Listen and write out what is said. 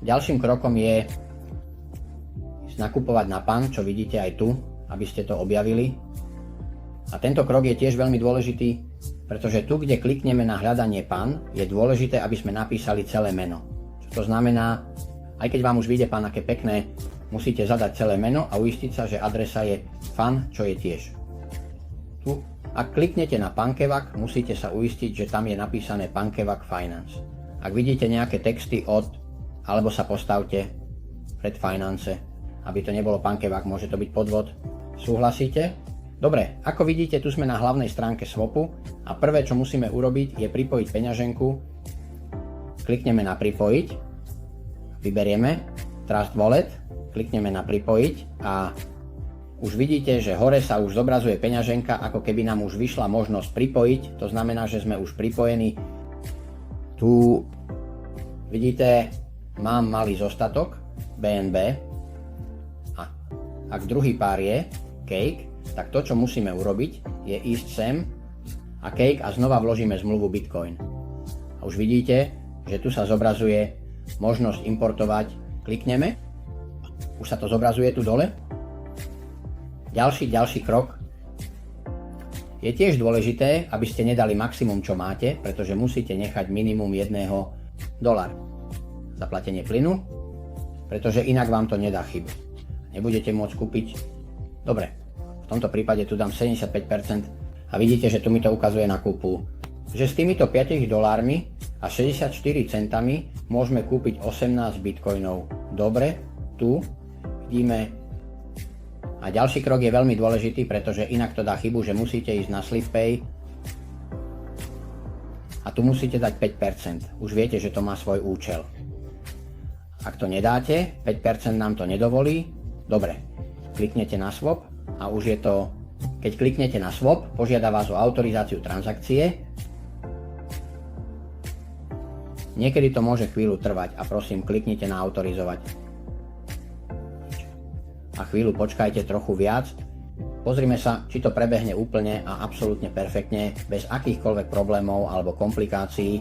Ďalším krokom je nakupovať na PAN, čo vidíte aj tu, aby ste to objavili. A tento krok je tiež veľmi dôležitý, pretože tu, kde klikneme na hľadanie PAN, je dôležité, aby sme napísali celé meno. Čo to znamená, aj keď vám už vyjde PAN aké pekné, musíte zadať celé meno a uistiť sa, že adresa je FAN, čo je tiež. Tu, ak kliknete na Pankevac, musíte sa uistiť, že tam je napísané Pankevac Finance. Ak vidíte nejaké texty alebo sa postavte pred Finance, aby to nebolo Pankevac, môže to byť podvod. Súhlasíte? Dobre, ako vidíte, tu sme na hlavnej stránke swapu a prvé, čo musíme urobiť, je pripojiť peňaženku. Klikneme na pripojiť, vyberieme Trust Wallet, klikneme na pripojiť a už vidíte, že hore sa už zobrazuje peňaženka, ako keby nám už vyšla možnosť pripojiť, to znamená, že sme už pripojení. Tu vidíte, mám malý zostatok BNB a ak druhý pár je Cake, tak to, čo musíme urobiť, je ísť sem a Cake a znova vložíme zmluvu Bitcoin. A už vidíte, že tu sa zobrazuje možnosť importovať. Klikneme, už sa to zobrazuje tu dole. Ďalší krok. Je tiež dôležité, aby ste nedali maximum, čo máte, pretože musíte nechať minimum $1 za platenie plynu, pretože inak vám to nedá chybu. Nebudete môcť kúpiť. Dobre, v tomto prípade tu dám 75% a vidíte, že tu mi to ukazuje na kúpu, že s týmito $5 a 64 centami môžeme kúpiť 18 bitcoinov. Dobre, tu vidíme. A ďalší krok je veľmi dôležitý, pretože inak to dá chybu, že musíte ísť na SlipPay a tu musíte dať 5%. Už viete, že to má svoj účel. Ak to nedáte, 5% nám to nedovolí. Dobre, kliknete na swap a už je to, keď kliknete na swap, požiada vás o autorizáciu transakcie. Niekedy to môže chvíľu trvať a prosím, kliknite na autorizovať. A chvíľu počkajte trochu viac. Pozrime sa, či to prebehne úplne a absolútne perfektne, bez akýchkoľvek problémov alebo komplikácií.